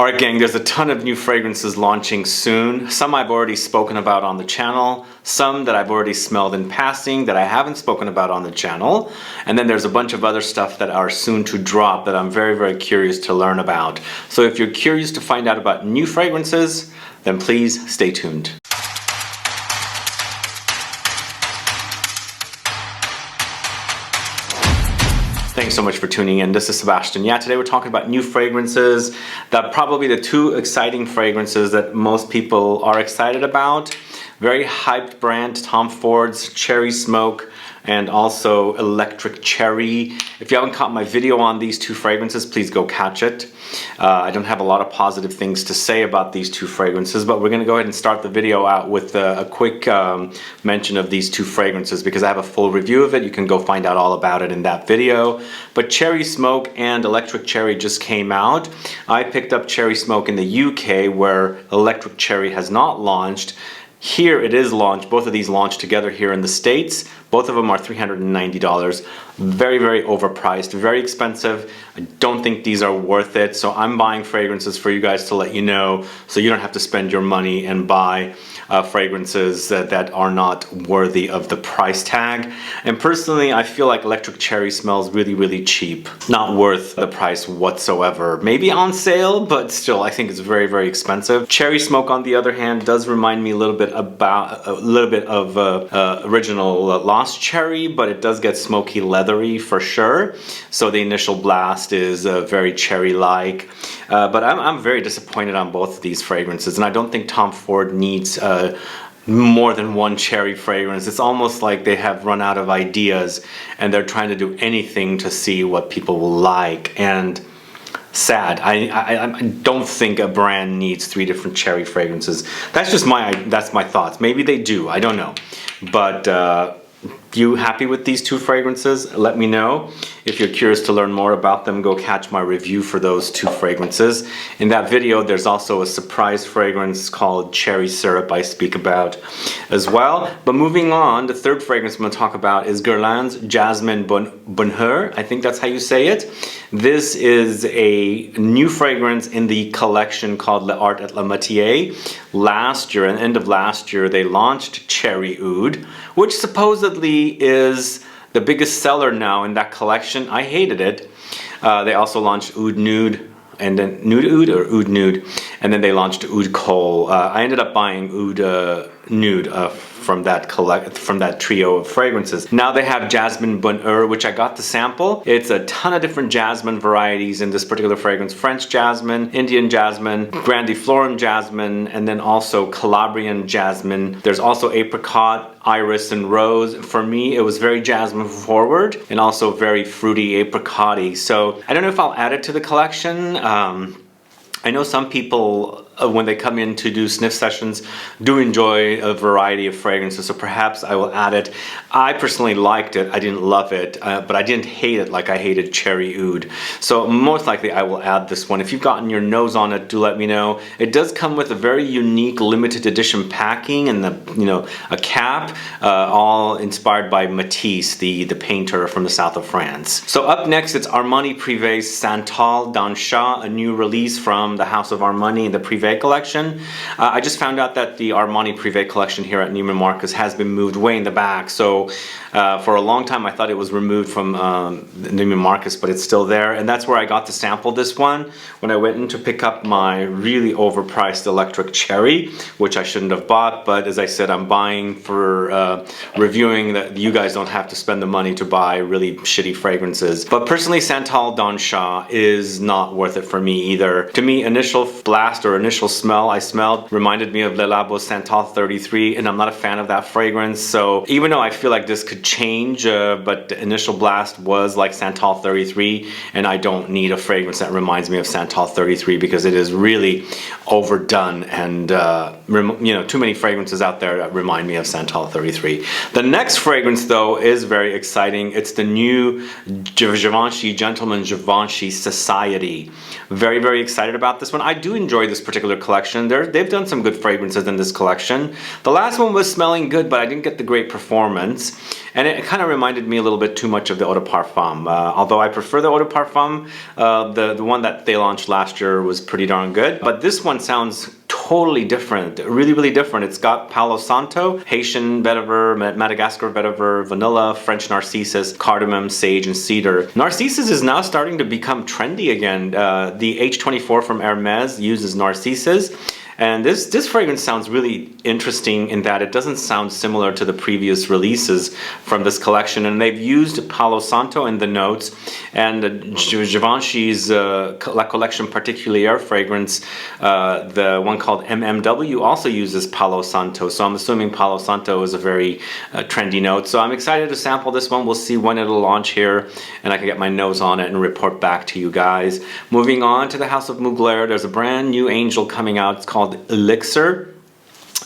Alright gang, there's a ton of new fragrances launching soon. Some I've already spoken about on the channel, some that I've already smelled in passing that I haven't spoken about on the channel, and then there's a bunch of other stuff that are soon to drop that I'm very curious to learn about. So if you're curious to find out about new fragrances, then please stay tuned. Thanks so much for tuning in. This is Sebastian. Yeah, today we're talking about new fragrances. Probably the two exciting fragrances that most people are excited about. Very hyped brand, Tom Ford's Cherry Smoke and also Electric Cherry. If you haven't caught my video on these two fragrances, please go catch it. I don't have a lot of positive things to say about these two fragrances, but we're going to go ahead and start the video out with a quick mention of these two fragrances because I have a full review of it. You can go find out all about it in that video. But Cherry Smoke and Electric Cherry just came out. I picked up Cherry Smoke in the UK where Electric Cherry has not launched. Here it is launched. Both of these launched together here in the States. Both of them are $390. Very overpriced, very expensive. I don't think these are worth it. So I'm buying fragrances for you guys to let you know so you don't have to spend your money and buy fragrances that are not worthy of the price tag. And personally, I feel like Electric Cherry smells really cheap. Not worth the price whatsoever. Maybe on sale, but still I think it's very expensive. Cherry Smoke on the other hand does remind me a little bit of original Lost Cherry, but it does get smoky leathery for sure. So the initial blast is very cherry-like. But I'm very disappointed on both of these fragrances, and I don't think Tom Ford needs more than one cherry fragrance. It's almost like they have run out of ideas and they're trying to do anything to see what people will like. And sad. I don't think a brand needs 3 different cherry fragrances. That's my thoughts. Maybe they do. I don't know. But you happy with these two fragrances? Let me know. If you're curious to learn more about them, go catch my review for those two fragrances. In that video, there's also a surprise fragrance called Cherry Syrup I speak about as well. But moving on, the third fragrance I'm going to talk about is Guerlain's Jasmine Bonheur. I think that's how you say it. This is a new fragrance in the collection called L'Art et la Métier. Last year, at the end of last year, they launched Cherry Oud, which supposedly is the biggest seller now in that collection. I hated it. They also launched Oud Nude, and then Nude Oud or Oud Nude, and then they launched Oud Kohl. I ended up buying Oud Nude from that trio of fragrances. Now they have Jasmine Bonheur, which I got to sample. It's a ton of different jasmine varieties in this particular fragrance. French jasmine, Indian jasmine, Grandiflorum jasmine, and then also Calabrian jasmine. There's also apricot, iris, and rose. For me, it was very jasmine forward and also very fruity apricot-y. So I don't know if I'll add it to the collection. I know some people, when they come in to do sniff sessions, do enjoy a variety of fragrances, so perhaps I will add it. I personally liked it. I didn't love it, but I didn't hate it like I hated Cherry Oud. So most likely I will add this one. If you've gotten your nose on it, do let me know. It does come with a very unique limited edition packing and a cap, all inspired by Matisse, the painter from the south of France. So up next, it's Armani Prive's Santal d'Anchat, a new release from the House of Armani, the Prive collection. I just found out that the Armani Prive collection here at Neiman Marcus has been moved way in the back. So for a long time I thought it was removed from Neiman Marcus, but it's still there, and that's where I got to sample this one when I went in to pick up my really overpriced Electric Cherry, which I shouldn't have bought, but as I said, I'm buying for reviewing that you guys don't have to spend the money to buy really shitty fragrances. But personally, Santal d'Anchat is not worth it for me either. To me, initial blast or initial smell I smelled reminded me of Le Labo Santal 33, and I'm not a fan of that fragrance. So even though I feel like this could change, but the initial blast was like Santal 33, and I don't need a fragrance that reminds me of Santal 33 because it is really overdone, and too many fragrances out there that remind me of Santal 33. The next fragrance though is very exciting. It's the new Givenchy Gentleman Givenchy Society. Very excited about about this one. I do enjoy this particular collection. They've done some good fragrances in this collection. The last one was smelling good, but I didn't get the great performance. And it kind of reminded me a little bit too much of the Eau de Parfum. Although I prefer the Eau de Parfum, the one that they launched last year was pretty darn good. But this one sounds totally different, really, really different. It's got Palo Santo, Haitian vetiver, Madagascar vetiver, vanilla, French narcissus, cardamom, sage, and cedar. Narcissus is now starting to become trendy again. The H24 from Hermes uses narcissus. And this fragrance sounds really interesting in that it doesn't sound similar to the previous releases from this collection. And they've used Palo Santo in the notes, and Givenchy's La Collection Particulière fragrance, the one called MMW, also uses Palo Santo. So I'm assuming Palo Santo is a very trendy note. So I'm excited to sample this one. We'll see when it'll launch here, and I can get my nose on it and report back to you guys. Moving on to the House of Mugler, there's a brand new angel coming out. It's called Elixir,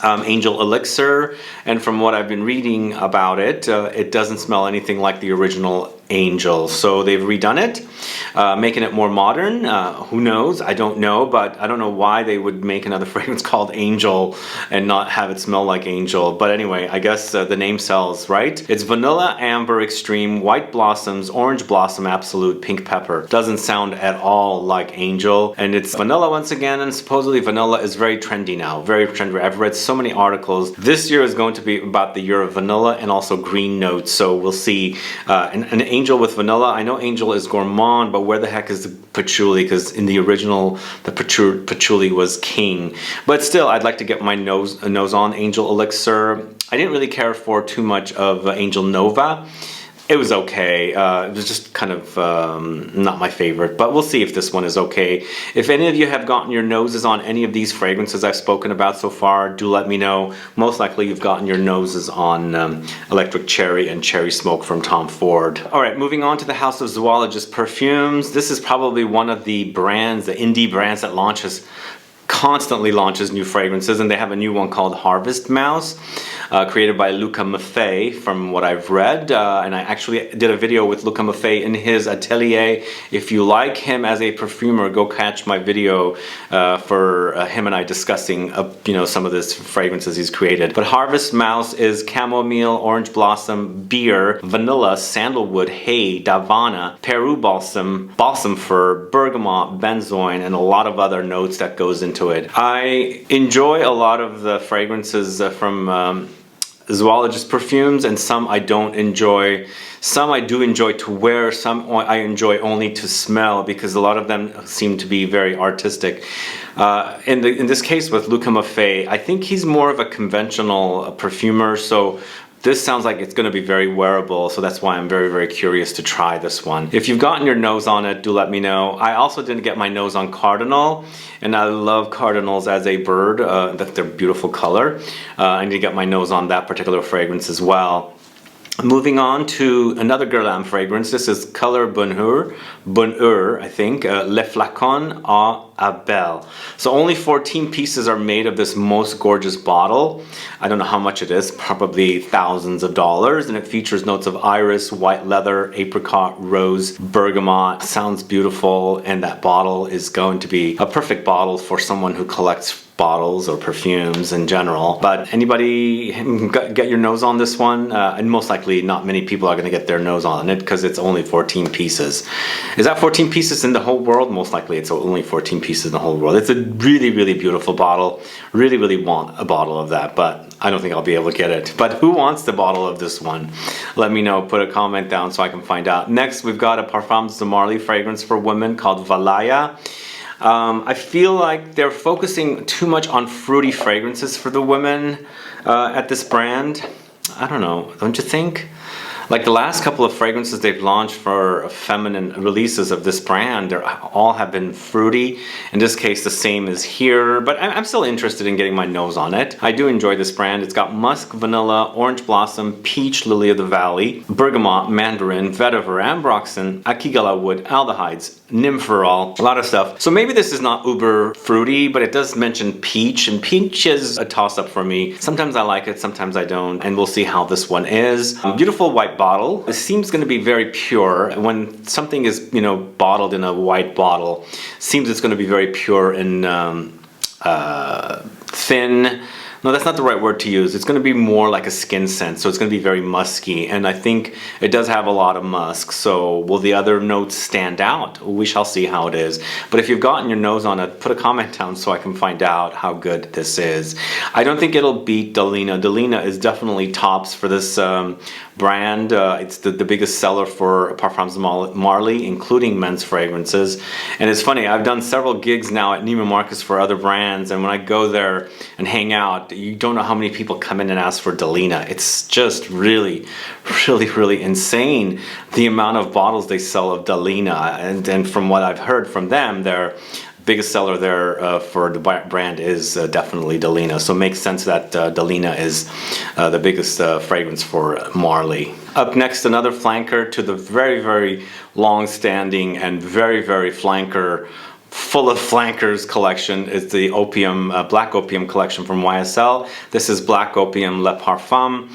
Angel Elixir, and from what I've been reading about it, it doesn't smell anything like the original Angel. So they've redone it, making it more modern. Who knows? I don't know, but I don't know why they would make another fragrance called Angel and not have it smell like Angel. But anyway, I guess the name sells, right? It's Vanilla, Amber, Extreme, White Blossoms, Orange Blossom, Absolute, Pink Pepper. Doesn't sound at all like Angel. And it's vanilla once again, and supposedly vanilla is very trendy now. Very trendy. I've read so many articles. This year is going to be about the year of vanilla and also green notes. So we'll see an Angel with vanilla. I know Angel is gourmand, but where the heck is the patchouli? Because in the original, the patchouli was king. But still, I'd like to get my nose on Angel Elixir. I didn't really care for too much of Angel Nova. It was okay. It was just kind of not my favorite, but we'll see if this one is okay. If any of you have gotten your noses on any of these fragrances I've spoken about so far, do let me know. Most likely you've gotten your noses on Electric Cherry and Cherry Smoke from Tom Ford. All right, moving on to the House of Zoologist Perfumes. This is probably one of the brands, the indie brands that constantly launches new fragrances, and they have a new one called Harvest Mouse, created by Luca Maffei, from what I've read, and I actually did a video with Luca Maffei in his atelier. If you like him as a perfumer, go catch my video for him and I discussing some of these fragrances he's created. But Harvest Mouse is chamomile, orange blossom, beer, vanilla, sandalwood, hay, davana, Peru balsam, balsam fir, bergamot, benzoin, and a lot of other notes that goes into it. I enjoy a lot of the fragrances from Zoologist Perfumes, and some I don't enjoy. Some I do enjoy to wear, some I enjoy only to smell, because a lot of them seem to be very artistic. In this case with Luca Maffei, I think he's more of a conventional perfumer, so this sounds like it's going to be very wearable, so that's why I'm very, very curious to try this one. If you've gotten your nose on it, do let me know. I also didn't get my nose on Cardinal, and I love Cardinals as a bird. That's their beautiful color. I need to get my nose on that particular fragrance as well. Moving on to another Guerlain fragrance. This is Color Bonheur, I think, Le Flacon à Abel. So only 14 pieces are made of this most gorgeous bottle. I don't know how much it is, probably thousands of dollars, and it features notes of iris, white leather, apricot, rose, bergamot. Sounds beautiful, and that bottle is going to be a perfect bottle for someone who collects bottles or perfumes in general. But anybody get your nose on this one? And most likely not many people are going to get their nose on it because it's only 14 pieces. Is that 14 pieces in the whole world? Most likely it's only 14 pieces in the whole world. It's a really, really beautiful bottle. Really, really want a bottle of that, but I don't think I'll be able to get it. But who wants the bottle of this one? Let me know. Put a comment down so I can find out. Next, we've got a Parfums de Marly fragrance for women called Valaya. I feel like they're focusing too much on fruity fragrances for the women at this brand. I don't know, don't you think? Like the last couple of fragrances they've launched for feminine releases of this brand, they all have been fruity. In this case, the same is here, but I'm still interested in getting my nose on it. I do enjoy this brand. It's got musk, vanilla, orange blossom, peach, lily of the valley, bergamot, mandarin, vetiver, ambroxan, akigala wood, aldehydes, nympherol, a lot of stuff. So maybe this is not uber fruity, but it does mention peach, and peach is a toss-up for me. Sometimes I like it, sometimes I don't, and we'll see how this one is. Beautiful white bottle. It seems going to be very pure. When something is, you know, bottled in a white bottle, seems it's going to be very pure and thin. No, that's not the right word to use. It's going to be more like a skin scent, so it's going to be very musky, and I think it does have a lot of musk. So will the other notes stand out? We shall see how it is. But if you've gotten your nose on it, put a comment down so I can find out how good this is. I don't think it'll beat Delina. Delina is definitely tops for this brand. It's the biggest seller for Parfums Marly, including men's fragrances. And it's funny, I've done several gigs now at Neiman Marcus for other brands, and when I go there and hang out, you don't know how many people come in and ask for Delina. It's just really, really, really insane the amount of bottles they sell of Delina. And from what I've heard from them, their biggest seller there for the brand is definitely Delina. So it makes sense that Delina is the biggest fragrance for Marly. Up next, another flanker to the very, very long-standing and very, very flanker, full of flankers collection is the opium, black opium collection from YSL. This is Black Opium Le Parfum.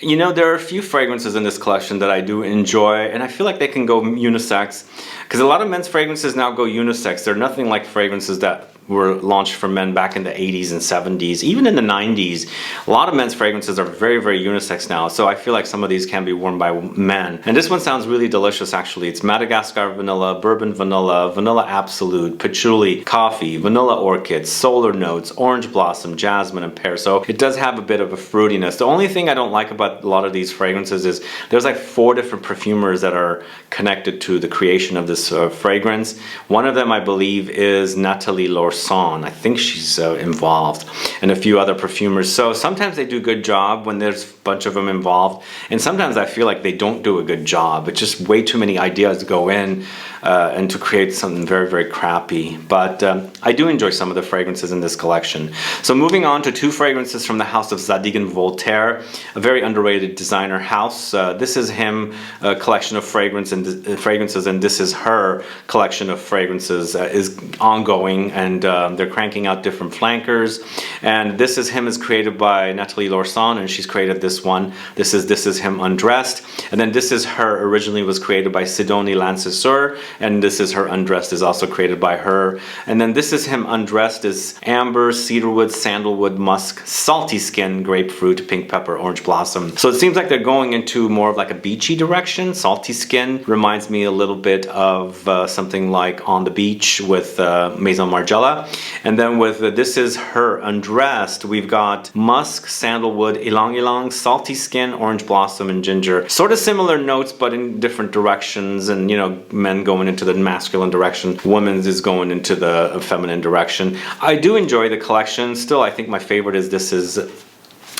You know, there are a few fragrances in this collection that I do enjoy, and I feel like they can go unisex, because a lot of men's fragrances now go unisex. They're nothing like fragrances that were launched for men back in the 80s and 70s, even in the 90s. A lot of men's fragrances are very, very unisex now, so I feel like some of these can be worn by men. And this one sounds really delicious, actually. It's Madagascar vanilla, bourbon vanilla, vanilla absolute, patchouli, coffee, vanilla orchid, solar notes, orange blossom, jasmine, and pear. So it does have a bit of a fruitiness. The only thing I don't like about a lot of these fragrances is there's like 4 different perfumers that are connected to the creation of this fragrance. One of them, I believe, is Nathalie Lorson. I think she's involved, and a few other perfumers. So sometimes they do a good job when there's a bunch of them involved, and sometimes I feel like they don't do a good job. It's just way too many ideas to go in and to create something very, very crappy. But I do enjoy some of the fragrances in this collection. So moving on to 2 fragrances from the house of Zadig & Voltaire, a very underrated designer house. This is him collection of fragrances, and this is her collection of fragrances is ongoing, and they're cranking out different flankers. And this is him is created by Nathalie Lorson, and she's created this one. This is him undressed, and then this is her originally was created by Sidonie Lancesseur, and this is her undressed is also created by her. And then this is him undressed is amber, cedarwood, sandalwood, musk, salty skin, grapefruit, pink pepper, orange blossom. So it seems like they're going into more of like a beachy direction. Salty skin reminds me a little bit of something like On the Beach with Maison Margiela. And then with this is her undressed, we've got musk, sandalwood, ylang ylang, salty skin, orange blossom, and ginger. Sort of similar notes, but in different directions. And you know, men going into the masculine direction, women's is going into the feminine direction. I do enjoy the collection. Still, I think my favorite is this is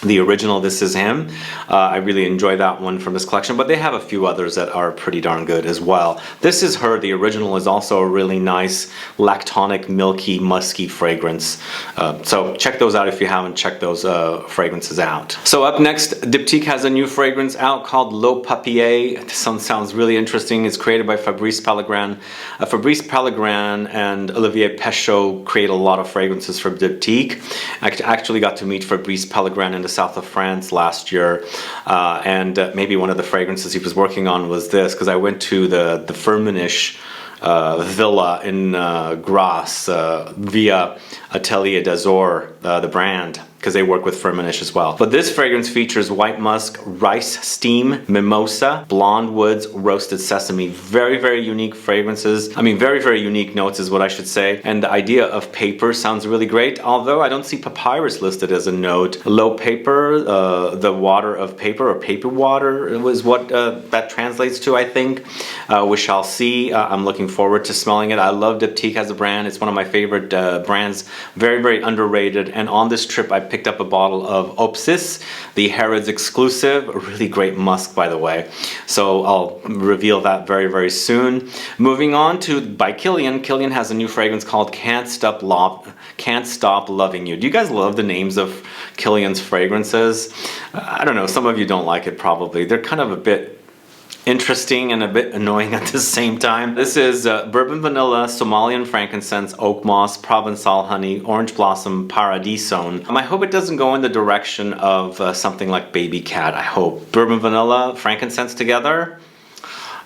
the original, This Is Him. I really enjoy that one from this collection, but they have a few others that are pretty darn good as well. This Is Her, the original, is also a really nice lactonic, milky, musky fragrance. So check those out if you haven't checked those fragrances out. So up next, Diptyque has a new fragrance out called L'Eau Papier. This one sounds really interesting. It's created by Fabrice Pellegrin. Fabrice Pellegrin and Olivier Pechot create a lot of fragrances for Diptyque. I actually got to meet Fabrice Pellegrin in the south of France last year, and maybe one of the fragrances he was working on was this, because I went to the Firmenich villa in Grasse via Atelier d'Azur, the brand, because they work with Firmenich as well. But this fragrance features white musk, rice steam, mimosa, blonde woods, roasted sesame. Very, very unique fragrances. I mean, very, very unique notes is what I should say. And the idea of paper sounds really great, although I don't see papyrus listed as a note. Low paper, the water of paper, or paper water was what that translates to, I think. We shall see. I'm looking forward to smelling it. I love Diptyque as a brand. It's one of my favorite brands. Very, very underrated. And on this trip, I picked up a bottle of Opsis, the Harrods exclusive. A really great musk, by the way. So I'll reveal that very, very soon. Moving on to by Kilian. Kilian has a new fragrance called Can't Stop Loving You. Do you guys love the names of Kilian's fragrances? I don't know. Some of you don't like it probably. They're kind of a bit interesting and a bit annoying at the same time. This is bourbon vanilla, Somalian frankincense, oak moss, Provençal honey, orange blossom, paradisone. I hope it doesn't go in the direction of something like baby cat. I hope bourbon vanilla, frankincense together.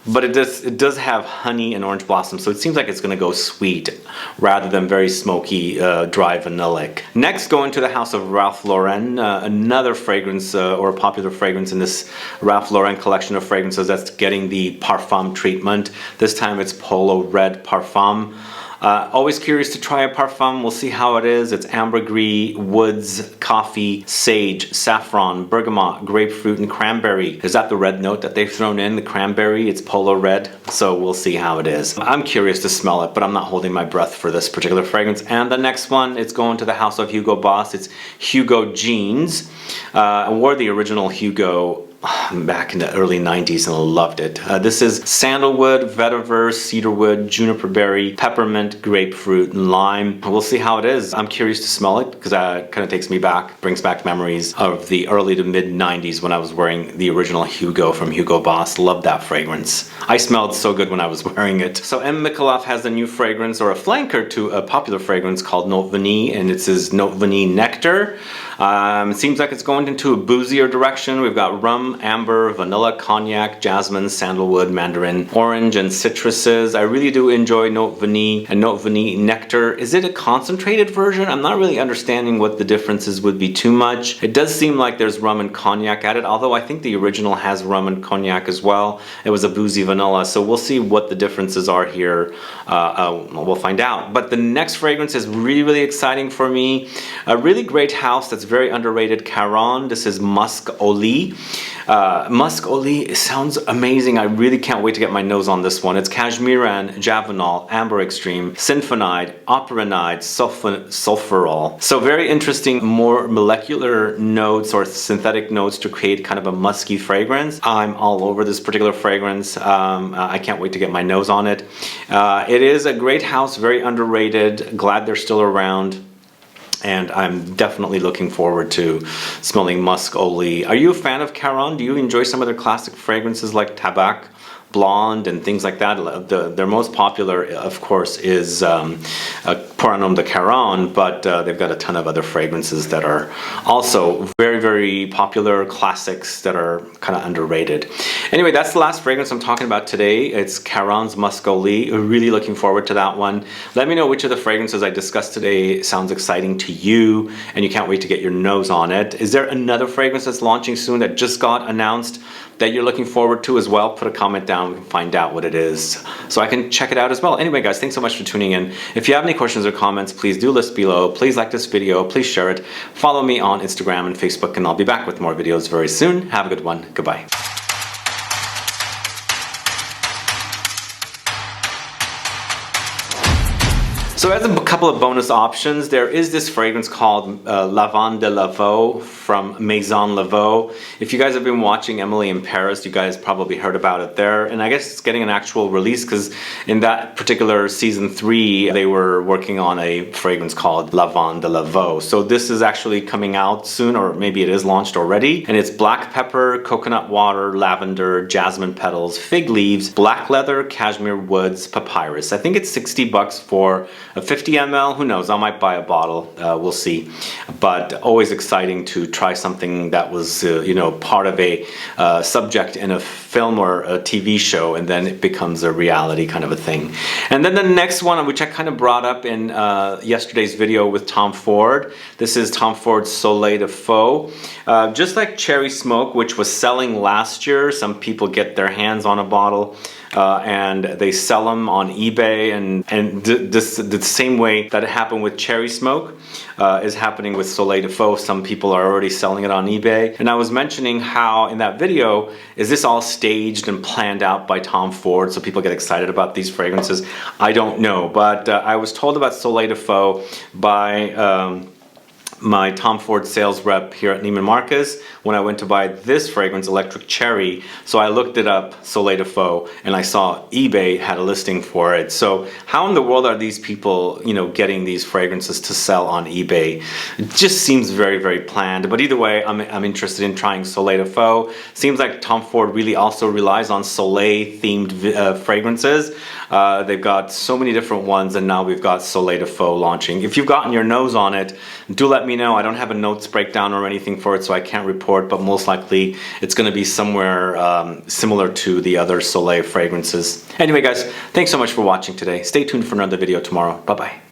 But it does have honey and orange blossom, so it seems like it's going to go sweet rather than very smoky, dry vanillic. Next, going to the house of Ralph Lauren, another fragrance or a popular fragrance in this Ralph Lauren collection of fragrances that's getting the Parfum treatment. This time it's Polo Red Parfum. Always curious to try a parfum. We'll see how it is. It's ambergris, woods, coffee, sage, saffron, bergamot, grapefruit, and cranberry. Is that the red note that they've thrown in? The cranberry? It's Polo Red. So we'll see how it is. I'm curious to smell it, but I'm not holding my breath for this particular fragrance. And the next one, it's going to the house of Hugo Boss. It's Hugo Jeans. I wore the original Hugo back in the early 90s and loved it. This is sandalwood, vetiver, cedarwood, juniper berry, peppermint, grapefruit, and lime. We'll see how it is. I'm curious to smell it because that kind of takes me back, brings back memories of the early to mid 90s when I was wearing the original Hugo from Hugo Boss. Loved that fragrance. I smelled so good when I was wearing it. So M. Micallef has a new fragrance, or a flanker to a popular fragrance called Note Vanille, and it's his Note Vanille Nectar. It seems like it's going into a boozier direction. We've got rum, amber, vanilla, cognac, jasmine, sandalwood, mandarin, orange, and citruses. I really do enjoy Note Vanille and Note Vanille Nectar. Is it a concentrated version? I'm not really understanding what the differences would be too much. It does seem like there's rum and cognac at it, although I think the original has rum and cognac as well. It was a boozy vanilla, so we'll see what the differences are here. We'll find out. But the next fragrance is really, really exciting for me. A really great house that's very underrated, Caron. This is Musk-Le. Musk-Le sounds amazing. I really can't wait to get my nose on this one. It's Cashmeran, Javanol, Amber Extreme, Sinfonide, Operanide, Sulfurol. So very interesting, more molecular notes or synthetic notes to create kind of a musky fragrance. I'm all over this particular fragrance. I can't wait to get my nose on it. It is a great house, very underrated. Glad they're still around. And I'm definitely looking forward to smelling Musk-Le. Are you a fan of Caron? Do you enjoy some of their classic fragrances like Tabac, Blonde, and things like that? Their most popular, of course, is Pour un Homme de Caron, but they've got a ton of other fragrances that are also very, very popular classics that are kind of underrated. Anyway, that's the last fragrance I'm talking about today. It's Caron's Musk-Le. Really looking forward to that one. Let me know which of the fragrances I discussed today sounds exciting to you and you can't wait to get your nose on it. Is there another fragrance that's launching soon that just got announced that you're looking forward to as well? Put a comment down, we can find out what it is so I can check it out as well. Anyway guys, thanks so much for tuning in. If you have any questions or comments, please do list below. Please like this video, please share it. Follow me on Instagram and Facebook, and I'll be back with more videos very soon. Have a good one. Goodbye. So as a couple of bonus options, there is this fragrance called Lavande de Lavaux from Maison Lavaux. If you guys have been watching Emily in Paris, you guys probably heard about it there. And I guess it's getting an actual release because in that particular season 3, they were working on a fragrance called Lavande de Lavaux. So this is actually coming out soon, or maybe it is launched already. And it's black pepper, coconut water, lavender, jasmine petals, fig leaves, black leather, cashmere woods, papyrus. I think it's 60 bucks for a 50 ml. Who knows? I might buy a bottle. We'll see. But always exciting to try something that was, you know, part of a subject in a film or a TV show, and then it becomes a reality kind of a thing. And then the next one, which I kind of brought up in yesterday's video with Tom Ford. This is Tom Ford's Soleil de Faux. Just like Cherry Smoke, which was selling last year, some people get their hands on a bottle and they sell them on eBay, and the same way that it happened with Cherry Smoke is happening with Soleil de Faux. Some people are already selling it on eBay, and I was mentioning how in that video, is this all staged and planned out by Tom Ford so people get excited about these fragrances? I don't know, but I was told about Soleil de Faux by my Tom Ford sales rep here at Neiman Marcus when I went to buy this fragrance, Electric Cherry. So I looked it up, Soleil de Faux, and I saw eBay had a listing for it. So how in the world are these people, you know, getting these fragrances to sell on eBay? It just seems very, very planned. But either way, I'm interested in trying Soleil de Faux. Seems like Tom Ford really also relies on Soleil-themed fragrances. They've got so many different ones, and now we've got Soleil de Faux launching. If you've gotten your nose on it, do let me know. I don't have a notes breakdown or anything for it, so I can't report, but most likely it's going to be somewhere similar to the other Soleil fragrances. Anyway, guys, thanks so much for watching today. Stay tuned for another video tomorrow. Bye-bye.